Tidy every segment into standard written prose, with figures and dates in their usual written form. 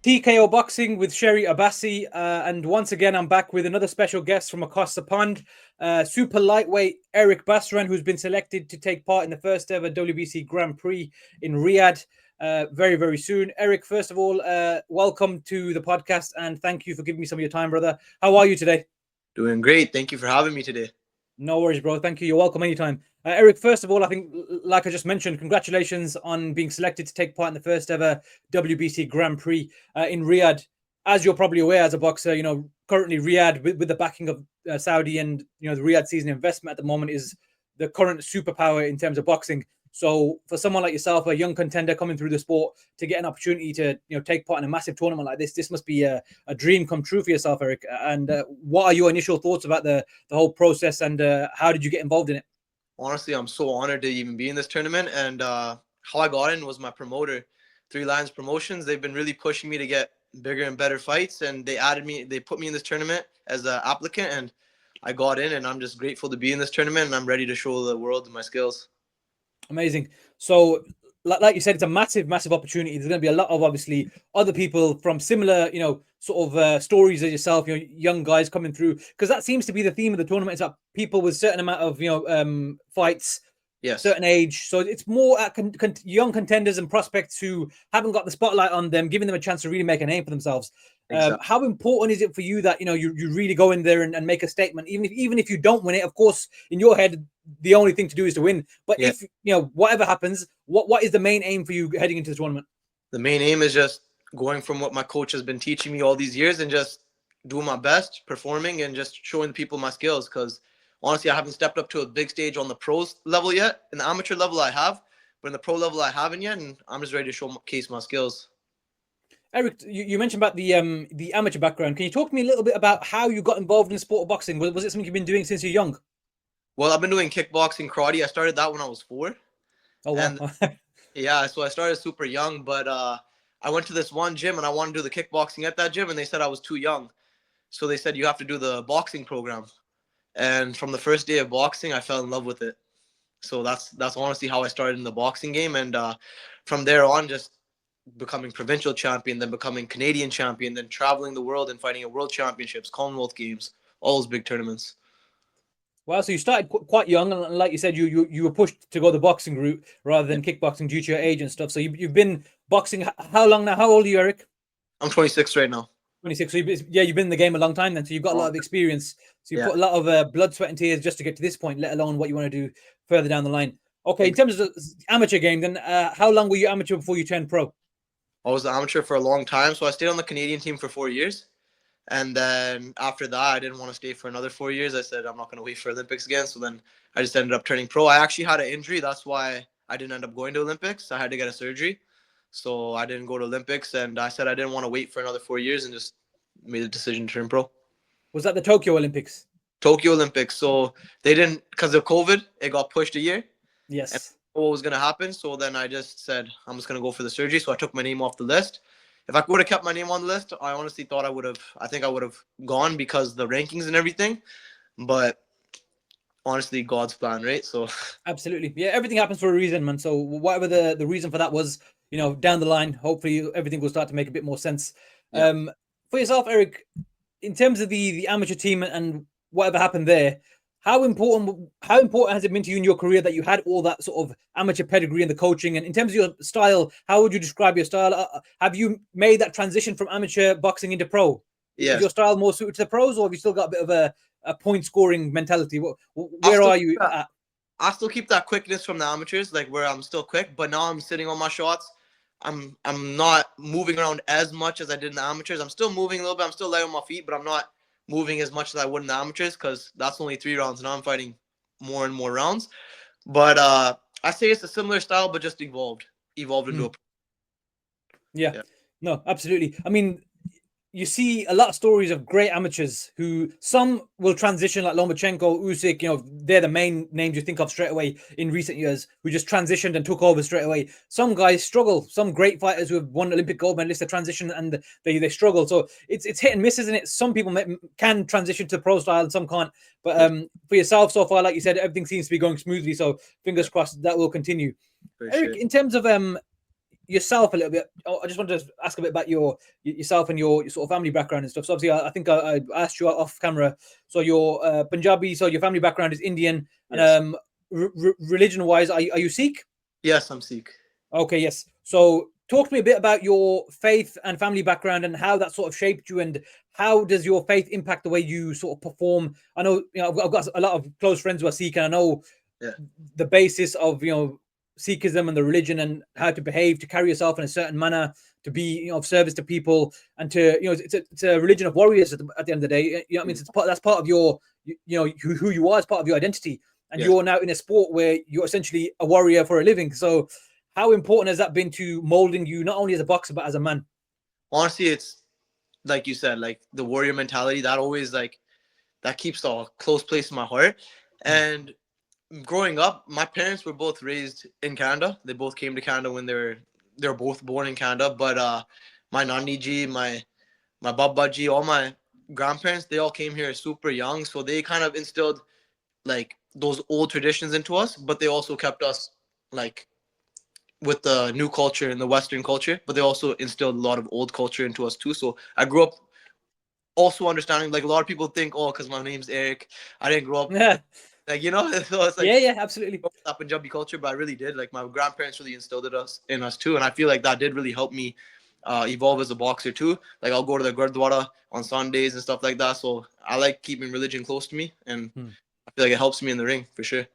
TKO Boxing with Sherry Abassi. And once again, I'm back with another special guest from across the pond, super lightweight Eric Basran, who's been selected to take part in the first ever WBC Grand Prix in Riyadh very, very soon. Eric, first of all, welcome to the podcast and thank you for giving me some of your time, brother. How are you today? Doing great. Thank you for having me today. No worries, bro. Thank you. You're welcome anytime. Eric, first of all, I think, like I just mentioned, congratulations on being selected to take part in the first ever WBC Grand Prix in Riyadh. As you're probably aware, as a boxer, currently Riyadh, with the backing of Saudi and, the Riyadh season investment at the moment, is the current superpower in terms of boxing. So for someone like yourself, a young contender coming through the sport, to get an opportunity to take part in a massive tournament like this must be a dream come true for yourself, Eric. And what are your initial thoughts about the whole process, and how did you get involved in it? Honestly, I'm so honored to even be in this tournament. And how I got in was my promoter, Three Lions Promotions. They've been really pushing me to get bigger and better fights, and they put me in this tournament as an applicant, and I got in, and I'm just grateful to be in this tournament, and I'm ready to show the world my skills. Amazing. So, like you said, it's a massive, massive opportunity. There's going to be a lot of, obviously, other people from similar, sort of stories as yourself, young guys coming through, because that seems to be the theme of the tournament. It's that people with certain amount of, fights, yes, certain age. So it's more at young contenders and prospects who haven't got the spotlight on them, giving them a chance to really make a name for themselves. Exactly. How important is it for you that you really go in there and make a statement, even if you don't win it? Of course, in your head, the only thing to do is to win. But if whatever happens, what is the main aim for you heading into the tournament? The main aim is just going from what my coach has been teaching me all these years and just doing my best, performing, and just showing the people my skills. Because honestly, I haven't stepped up to a big stage on the pros level yet. In the amateur level, I have, but in the pro level, I haven't yet. And I'm just ready to showcase my skills. Eric, you mentioned about the amateur background. Can you talk to me a little bit about how you got involved in the sport of boxing? Was it something you've been doing since you're young? Well, I've been doing kickboxing, karate. I started that when I was 4. Oh, wow. And yeah, so I started super young, but I went to this one gym and I wanted to do the kickboxing at that gym, and they said I was too young. So they said you have to do the boxing program. And from the first day of boxing, I fell in love with it. So that's honestly how I started in the boxing game. And from there on, just becoming provincial champion, then becoming Canadian champion, then traveling the world and fighting at world championships, Commonwealth Games, all those big tournaments. Wow, so you started quite young, and like you said, you were pushed to go the boxing route rather than kickboxing due to your age and stuff. So you've been boxing how long now? How old are you, Eric? I'm 26 right now. 26. So you've been in the game a long time then. So you've got a lot of experience. So you put a lot of blood, sweat, and tears just to get to this point, let alone what you want to do further down the line. Okay, in terms of the amateur game, then how long were you amateur before you turned pro? I was an amateur for a long time, so I stayed on the Canadian team for 4 years. And then after that, I didn't want to stay for another 4 years. I said, I'm not going to wait for Olympics again. So then I just ended up turning pro. I actually had an injury. That's why I didn't end up going to Olympics. I had to get a surgery. So I didn't go to Olympics. And I said I didn't want to wait for another 4 years and just made the decision to turn pro. Was that the Tokyo Olympics? Tokyo Olympics. So they didn't, because of COVID, it got pushed a year. Yes. And what was going to happen. So then I just said, I'm just going to go for the surgery. So I took my name off the list. If I would have kept my name on the list, I honestly thought I would have gone because the rankings and everything. But honestly, God's plan, right? So absolutely. Yeah, everything happens for a reason, man. So whatever the reason for that was, down the line, hopefully everything will start to make a bit more sense. Yeah. For yourself, Eric, in terms of the amateur team and whatever happened there, how important has it been to you in your career that you had all that sort of amateur pedigree and the coaching? And in terms of your style, how would you describe your style? Have you made that transition from amateur boxing into pro? Yes. Is your style more suited to the pros, or have you still got a bit of a point scoring mentality? Where are you at? I still keep that quickness from the amateurs, like where I'm still quick, but now I'm sitting on my shots. I'm not moving around as much as I did in the amateurs. I'm still moving a little bit. I'm still light on my feet, but I'm not moving as much as I would in the amateurs because that's only 3 rounds. Now I'm fighting more and more rounds. But I say it's a similar style, but just evolved into a. Yeah. No, absolutely. I mean, you see a lot of stories of great amateurs who some will transition, like Lomachenko, Usyk, they're the main names you think of straight away in recent years, who just transitioned and took over straight away. Some guys struggle. Some great fighters who have won Olympic gold medalists, they transition and they struggle. So it's hit and miss, isn't it? Some people can transition to pro style and some can't. But for yourself so far, like you said, everything seems to be going smoothly. So fingers crossed that will continue. For Eric, sure. In terms of yourself a little bit. I just wanted to ask a bit about yourself and your sort of family background and stuff. So obviously, I think I asked you off camera. So you're Punjabi. So your family background is Indian. And Yes. religion wise, are you Sikh? Yes, I'm Sikh. Okay, yes. So talk to me a bit about your faith and family background and how that sort of shaped you, and how does your faith impact the way you sort of perform? I know, I've got a lot of close friends who are Sikh, and I know the basis of, Sikhism and the religion, and how to behave, to carry yourself in a certain manner, to be, of service to people, and to, it's a religion of warriors at the end of the day. I mean, that's part of your, who you are, as part of your identity. And you're now in a sport where you're essentially a warrior for a living. So how important has that been to molding you, not only as a boxer, but as a man? Honestly, it's like you said, like the warrior mentality, that always that keeps a close place in my heart. And growing up, my parents were both raised in Canada. They both came to Canada when they were both born in Canada. But my Nani ji, my Baba ji, all my grandparents, they all came here super young. So they kind of instilled like those old traditions into us, but they also kept us like with the new culture and the Western culture, but they also instilled a lot of old culture into us too. So I grew up also understanding, like a lot of people think, oh, because my name's Eric, I didn't grow up like, so it's like, yeah, absolutely, that Punjabi culture, but I really did. Like my grandparents really instilled it in us too, and I feel like that did really help me evolve as a boxer too. Like I'll go to the Gurdwara on Sundays and stuff like that. So I like keeping religion close to me, and I feel like it helps me in the ring for sure.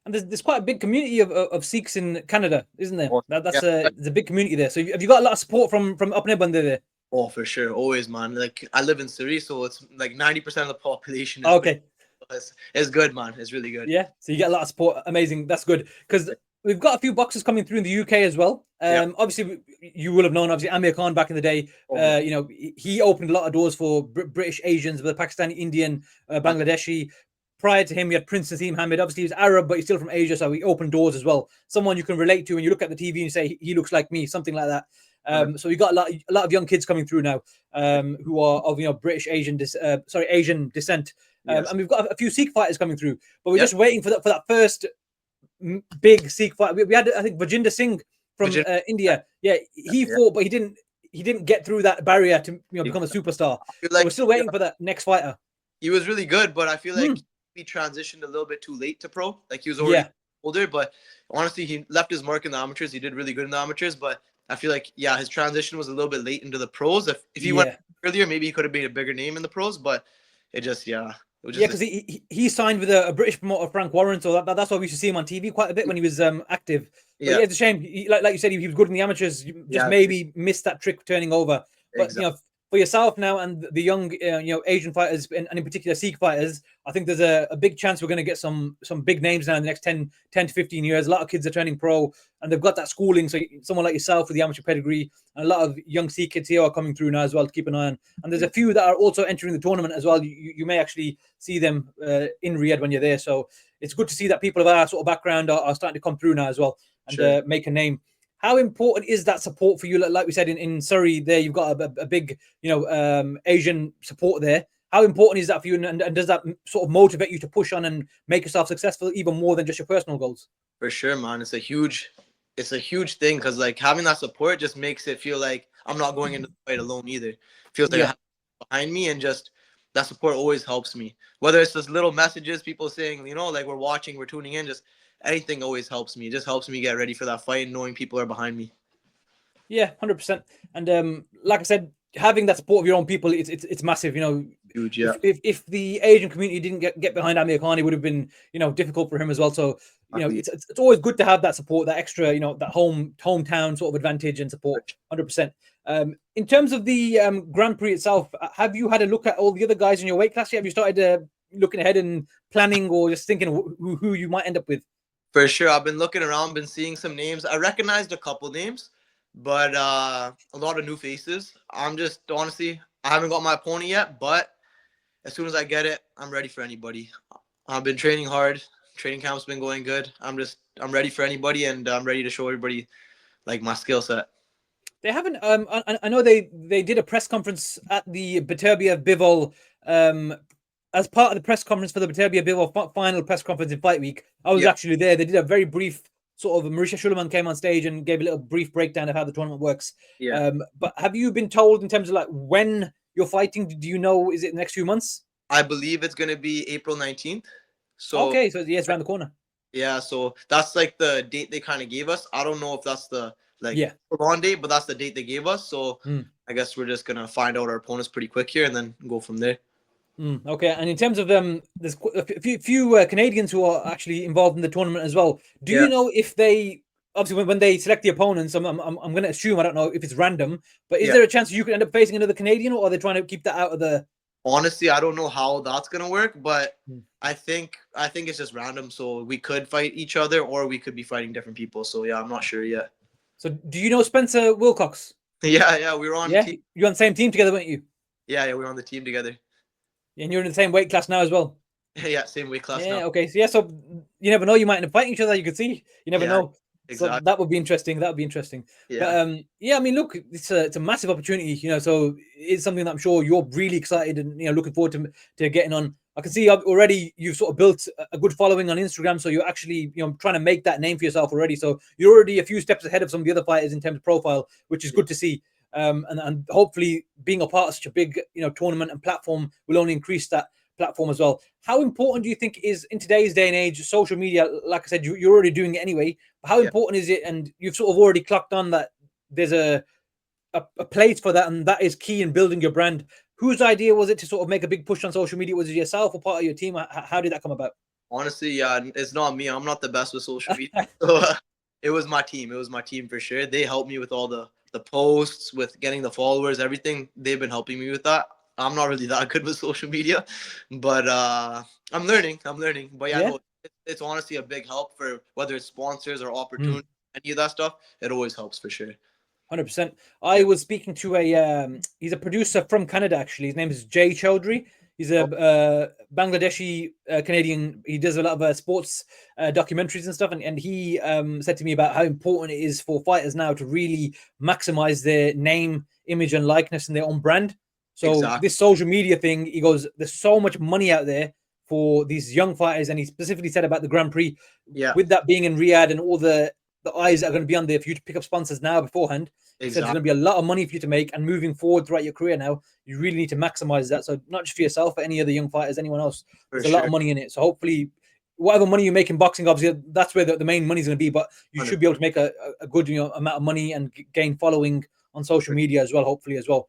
And there's quite a big community of Sikhs in Canada, isn't there? That's there's a big community there. So have you got a lot of support from up near Bandar there? Oh, for sure, always, man. Like I live in Surrey, so it's like 90% of the population. Okay, it's good, man. It's really good. Yeah, so you get a lot of support. Amazing, that's good, because we've got a few boxers coming through in the UK as well. Obviously, you will have known, obviously, Amir Khan back in the day. He opened a lot of doors for British Asians, with Pakistani, Indian, Bangladeshi. Prior to him, we had Prince Naseem Hamid. Obviously, he's Arab, but he's still from Asia, so he opened doors as well. Someone you can relate to when you look at the TV and you say, he looks like me, something like that. So we got a lot of young kids coming through now, who are of British Asian descent. And we've got a few Sikh fighters coming through, but we're just waiting for that first big Sikh fight. We had, I think, Vajinder Singh from India. Yeah, he fought, but he didn't get through that barrier to become a superstar. So we're still waiting for that next fighter. He was really good, but I feel like he transitioned a little bit too late to pro. Like he was already older, but honestly, he left his mark in the amateurs. He did really good in the amateurs, but I feel like his transition was a little bit late into the pros. If he went earlier, maybe he could have made a bigger name in the pros, but it just because he signed with a British promoter, Frank Warren, so that's why we used to see him on TV quite a bit when he was active. But it's a shame. Like you said, he was good in the amateurs. Just maybe missed that trick turning over. But for yourself now and the young Asian fighters, and in particular Sikh fighters, I think there's a big chance we're going to get some big names now in the next 10 to 15 years. A lot of kids are turning pro, and they've got that schooling. So someone like yourself with the amateur pedigree, and a lot of young Sikh kids here are coming through now as well to keep an eye on. And there's a few that are also entering the tournament as well. You may actually see them in Riyadh when you're there. So it's good to see that people of our sort of background are starting to come through now as well, and make a name. How important is that support for you? Like we said, in Surrey, there you've got a big, Asian support there. How important is that for you, and does that sort of motivate you to push on and make yourself successful even more than just your personal goals? For sure, man. It's a huge thing, because like having that support just makes it feel like I'm not going into the fight alone either. It feels like I have behind me, and just that support always helps me. Whether it's just little messages, people saying, like we're watching, we're tuning in, just anything always helps me. It just helps me get ready for that fight, and knowing people are behind me. Yeah, 100%. And like I said, having that support of your own people, it's massive. Huge. If the Asian community didn't get behind Amir Khan, it would have been difficult for him as well. So it's always good to have that support, that extra that hometown sort of advantage and support. 100%. In terms of the Grand Prix itself, have you had a look at all the other guys in your weight class yet? Have you started looking ahead and planning, or just thinking who you might end up with? For sure, I've been looking around, been seeing some names. I recognized a couple names, but a lot of new faces. I'm just honestly, I haven't got my opponent yet, but as soon as I get it, I'm ready for anybody. I've been training hard. Training camp's been going good. I'm ready for anybody, and I'm ready to show everybody like my skill set. They haven't. I know they did a press conference at the Beterbiev Bivol. As part of the press conference for the Beterbiev Bivol final press conference in Fight Week, I was actually there. They did a very brief sort of Mauricio Schuleman came on stage and gave a little brief breakdown of how the tournament works. Yeah. But have you been told in terms of like when you're fighting? Do you know? Is it the next few months? I believe it's gonna be April 19th. So Okay, so yeah, it's around the corner. yeah, so that's like the date they kind of gave us. I don't know if that's the Yeah. on date, but that's the date they gave us. So Mm. I guess we're just gonna find out our opponents pretty quick here and then go from there. Okay, and in terms of there's a few Canadians who are actually involved in the tournament as well. Do you Yeah. know if they obviously when they select the opponents? I'm going to assume, I don't know if it's random, but is Yeah. there a chance you could end up facing another Canadian, or are they trying to keep that out of the? Honestly, I don't know how that's gonna work, but Mm. I think it's just random. So we could fight each other, or we could be fighting different people. So yeah, I'm not sure yet. So do you know Spencer Wilcox? Yeah, we were on. Yeah, you're on the same team together, weren't you? Yeah, we were on the team together. And you're in the same weight class now as well. Yeah, same weight class Yeah. now. Okay. So yeah. So you never know. You might end up fighting each other. You could see. You never Yeah, know. exactly. So that would be interesting. That would be interesting. Yeah. But yeah. I mean, look, it's a massive opportunity. So it's something that I'm sure you're really excited and looking forward to getting on. I can see already you've sort of built a good following on Instagram. So you're actually trying to make that name for yourself already. So you're already a few steps ahead of some of the other fighters in terms of profile, which is good to see. And hopefully being a part of such a big tournament and platform will only increase that platform as well. How important do you think is in today's day and age social media? Like I said, you're already doing it anyway. But how important is it? And you've sort of already clocked on that there's a place for that, and that is key in building your brand. Whose idea was it to sort of make a big push on social media? Was it yourself or part of your team? How did that come about? Honestly, yeah, it's not me. I'm not the best with social media. So it was my team. It was my team for sure. They helped me with all the posts, with getting the followers, everything. They've been helping me with that. I'm not really that good with social media, but I'm learning. But yeah, no, it's honestly a big help for whether it's sponsors or opportunities, any of that stuff. It always helps for sure. 100%. I was speaking to he's a producer from Canada, actually. His name is Jay Chowdhury. He's a Bangladeshi Canadian. He does a lot of sports documentaries and stuff. And he said to me about how important it is for fighters now to really maximize their name, image, and likeness in their own brand. So this social media thing, he goes, there's so much money out there for these young fighters. And he specifically said about the Grand Prix, with that being in Riyadh and all the eyes that are going to be on there for you to pick up sponsors now beforehand. He said there's going to be a lot of money for you to make, and moving forward throughout your career now, you really need to maximize that. So not just for yourself, but any other young fighters, anyone else. There's a lot of money in it. So hopefully, whatever money you make in boxing, obviously that's where the main money is going to be. But you should be able to make a good amount of money and gain following on social media as well. Hopefully as well.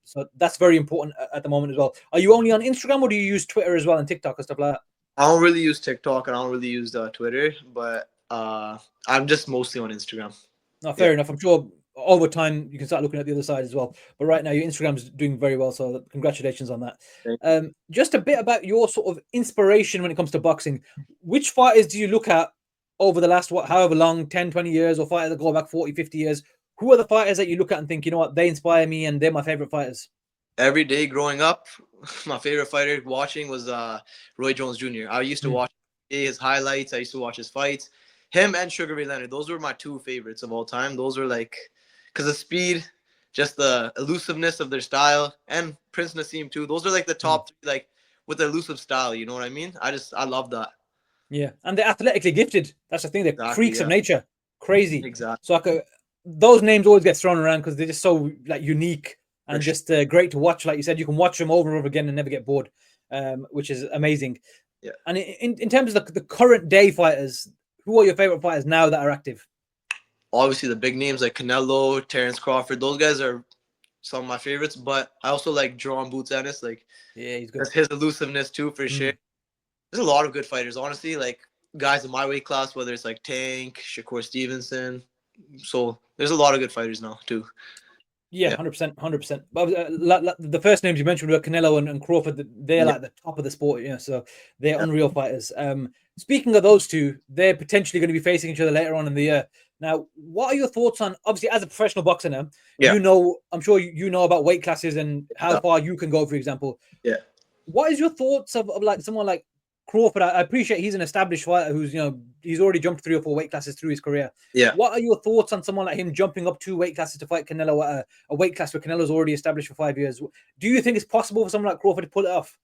So that's very important at the moment as well. Are you only on Instagram, or do you use Twitter as well and TikTok and stuff like that? I don't really use TikTok and I don't really use Twitter, but I'm just mostly on Instagram. No, fair enough. I'm sure over time you can start looking at the other side as well. But right now your Instagram's doing very well, so congratulations on that. Just a bit about your sort of inspiration when it comes to boxing. Which fighters do you look at over the last however long, 10, 20 years, or fighters that go back 40, 50 years? Who are the fighters that you look at and think, you know what, they inspire me and they're my favorite fighters? Every day growing up, my favorite fighter watching was Roy Jones Jr. I used to watch his highlights. I used to watch his fights. Him and Sugar Ray Leonard, those were my two favorites of all time. Those were because of speed, just the elusiveness of their style, and Prince Naseem too. Those are the top three, with the elusive style. You know what I mean? I love that. Yeah, and they're athletically gifted. That's the thing. They're freaks of nature. Crazy. Exactly. So those names always get thrown around because they're just so unique and just great to watch. Like you said, you can watch them over and over again and never get bored, which is amazing. Yeah. And in terms of the current day fighters, who are your favorite fighters now that are active? Obviously, the big names like Canelo, Terrence Crawford. Those guys are some of my favorites. But I also like Jerome Boots Ennis. Yeah, he's good. That's his elusiveness too, for sure. There's a lot of good fighters, honestly. Guys in my weight class, whether it's Tank, Shakur Stevenson. So there's a lot of good fighters now too. Yeah, 100%, 100%. But the first names you mentioned were Canelo and Crawford. They're like the top of the sport, so they're unreal fighters. Speaking of those two, they're potentially going to be facing each other later on in the year. Now, what are your thoughts on, obviously, as a professional boxer now, I'm sure you know about weight classes and how far you can go, for example. Yeah. What is your thoughts of someone like Crawford? I appreciate he's an established fighter who's, he's already jumped 3 or 4 weight classes through his career. Yeah. What are your thoughts on someone like him jumping up 2 weight classes to fight Canelo at a weight class where Canelo's already established for 5 years? Do you think it's possible for someone like Crawford to pull it off?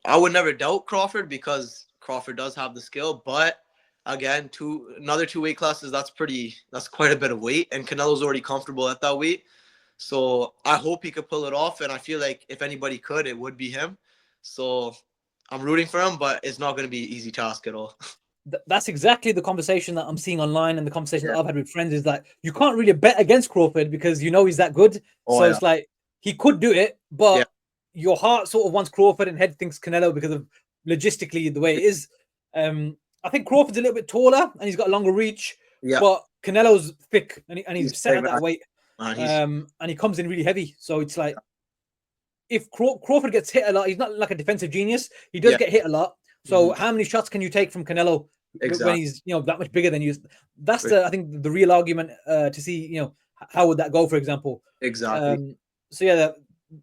I would never doubt Crawford because Crawford does have the skill, but again, another 2 weight classes. That's quite a bit of weight, and Canelo's already comfortable at that weight. So I hope he could pull it off, and I feel like if anybody could, it would be him. So I'm rooting for him, but it's not going to be an easy task at all. That's exactly the conversation that I'm seeing online, and the conversation that I've had with friends is that you can't really bet against Crawford because you know he's that good. So it's like he could do it, but your heart sort of wants Crawford and head thinks Canelo because of logistically the way it is. I think Crawford's a little bit taller and he's got a longer reach, but Canelo's thick and he's set at that weight. And he comes in really heavy. So it's like if Crawford gets hit a lot, he's not like a defensive genius. He does get hit a lot. So how many shots can you take from Canelo when he's that much bigger than you? That's I think the real argument to see how would that go, for example. Exactly. So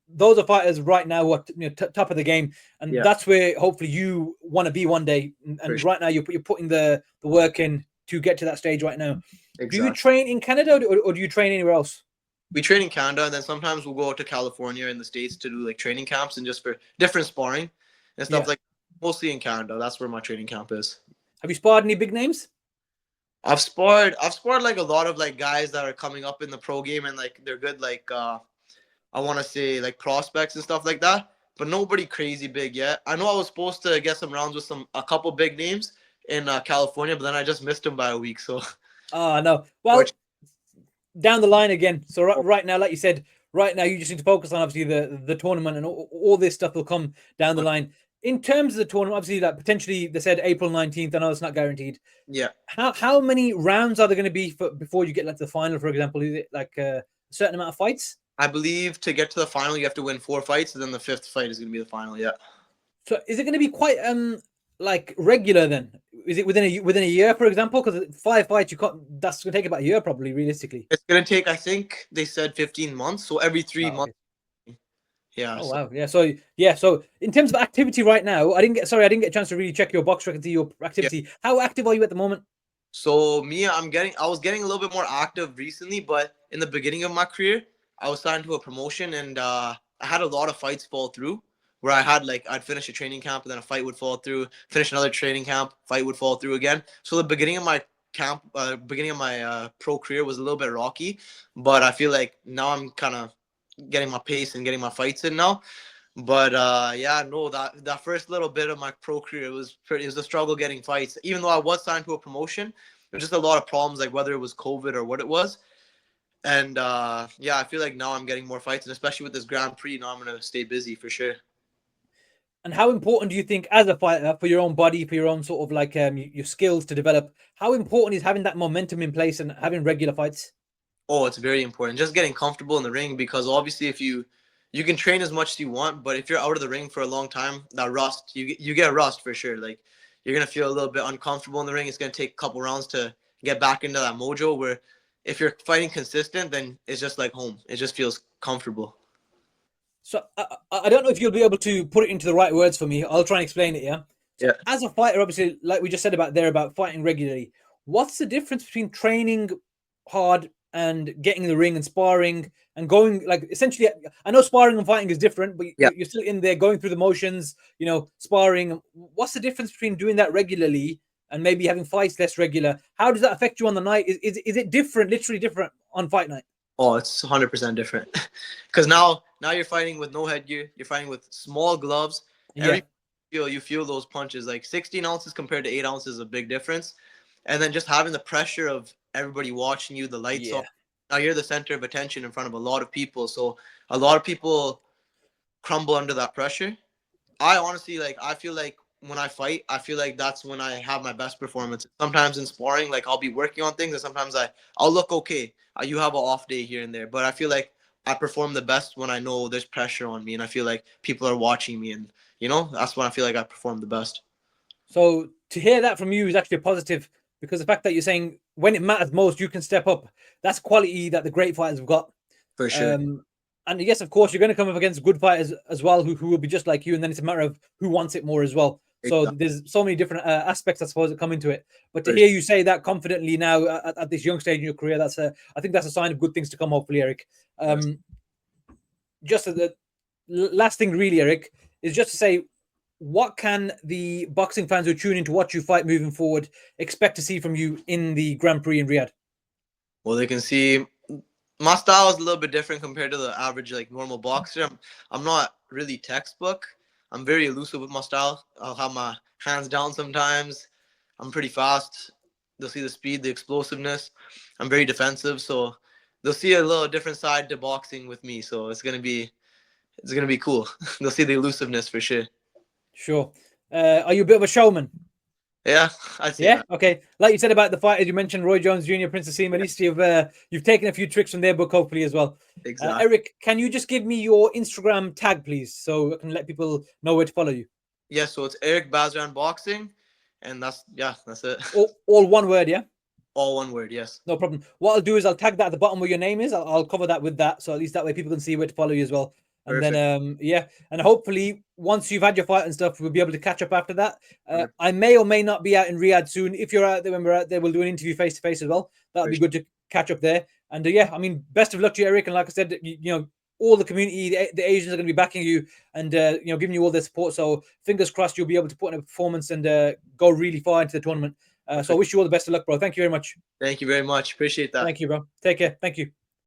those are fighters right now who are top of the game, and that's where hopefully you want to be one day. And right now you're putting the work in to get to that stage right now. Exactly. Do you train in Canada or do you train anywhere else? We train in Canada, and then sometimes we'll go out to California in the States to do like training camps and just for different sparring and stuff like. Mostly in Canada. That's where my training camp is. Have you sparred any big names? I've sparred like a lot of like guys that are coming up in the pro game and like they're good like I want to say like prospects and stuff like that, but nobody crazy big yet. I know I was supposed to get some rounds with a couple big names in California, but then I just missed them by a week. So no. Well, down the line again. So right now, like you said, right now you just need to focus on obviously the tournament, and all this stuff will come down the line. In terms of the tournament, obviously, like potentially they said April 19th. I know it's not guaranteed. Yeah. How many rounds are there going to be before you get like to the final, for example? Is it like a certain amount of fights? I believe to get to the final, you have to win 4 fights, and then the 5th fight is going to be the final. Yeah. So is it going to be quite like regular then? Is it within a year, for example? Because 5 fights, that's going to take about a year, probably realistically. It's going to take, I think they said 15 months, so every 3 months. Yeah. Oh wow. Yeah. So in terms of activity right now, I didn't get a chance to really check your box record, see your activity. Yeah. How active are you at the moment? So I was getting a little bit more active recently, but in the beginning of my career, I was signed to a promotion, and I had a lot of fights fall through. Where I'd finish a training camp and then a fight would fall through, finish another training camp, fight would fall through again. So the beginning of my pro career was a little bit rocky, but I feel like now I'm kind of getting my pace and getting my fights in now. But that first little bit of my pro career it was a struggle getting fights. Even though I was signed to a promotion, there's just a lot of problems, like whether it was COVID or what it was. And I feel like now I'm getting more fights, and especially with this Grand Prix, now I'm gonna stay busy for sure. And how important do you think, as a fighter, for your own body, for your own sort of like your skills to develop, how important is having that momentum in place and having regular fights? Oh, it's very important. Just getting comfortable in the ring, because obviously if you can train as much as you want, but if you're out of the ring for a long time, that rust, you get rust for sure. Like you're going to feel a little bit uncomfortable in the ring. It's going to take a couple rounds to get back into that mojo, where if you're fighting consistent, then it's just like home. It just feels comfortable. So I don't know if you'll be able to put it into the right words for me. I'll try and explain it. Yeah. Yeah. As a fighter, obviously, like we just said about fighting regularly, what's the difference between training hard and getting in the ring and sparring and going, like, essentially, I know sparring and fighting is different, but you're still in there going through the motions, sparring. What's the difference between doing that regularly and maybe having fights less regular? How does that affect you on the night? Is it different, literally different on fight night? Oh, it's 100% different. Because now you're fighting with no headgear. You're fighting with small gloves. You feel those punches. Like 16 ounces compared to 8 ounces is a big difference. And then just having the pressure of everybody watching you, the lights off. Now you're the center of attention in front of a lot of people. So a lot of people crumble under that pressure. I honestly, I feel like when I fight, I feel like that's when I have my best performance. Sometimes in sparring, I'll be working on things, and sometimes I'll look okay. You have an off day here and there, but I feel like I perform the best when I know there's pressure on me and I feel like people are watching me, and that's when I feel like I perform the best. So to hear that from you is actually a positive, because the fact that you're saying when it matters most, you can step up. That's quality that the great fighters have got. For sure. And yes, of course, you're going to come up against good fighters as well who will be just like you, and then it's a matter of who wants it more as well. So there's so many different aspects, I suppose, that come into it. But to hear you say that confidently now at this young stage in your career, I think that's a sign of good things to come, hopefully, Eric. Just the last thing, really, Eric, is just to say, what can the boxing fans who tune in to watch you fight moving forward expect to see from you in the Grand Prix in Riyadh? Well, they can see my style is a little bit different compared to the average like normal boxer. I'm not really textbook. I'm very elusive with my style. I'll have my hands down sometimes. I'm pretty fast. They'll see the speed, the explosiveness. I'm very defensive, so they'll see a little different side to boxing with me. So it's gonna be cool. They'll see the elusiveness for sure. Sure. Are you a bit of a showman? Yeah, I'd say Yeah. that. Okay. Like you said about the fighters, you mentioned Roy Jones Jr., Prince Asim. At least you've taken a few tricks from their book, hopefully as well. Exactly. Eric, can you just give me your Instagram tag, please, so I can let people know where to follow you? Yeah, so it's Eric Basran Boxing, and that's it. All one word, yeah. All one word, yes. No problem. What I'll do is I'll tag that at the bottom where your name is. I'll cover that with that, so at least that way people can see where to follow you as well. And Perfect. then yeah, and hopefully once you've had your fight and stuff, we'll be able to catch up after that. Perfect. I may or may not be out in Riyadh soon. If you're out there when we're out there, we'll do an interview face to face as well. That'll be good to catch up there. And yeah, I mean, best of luck to you, Eric. And like I said, you know, all the community, the Asians are going to be backing you and you know, giving you all their support. So fingers crossed, you'll be able to put in a performance and go really far into the tournament. So I wish you all the best of luck, bro. Thank you very much. Thank you very much. Appreciate that. Thank you, bro. Take care. Thank you.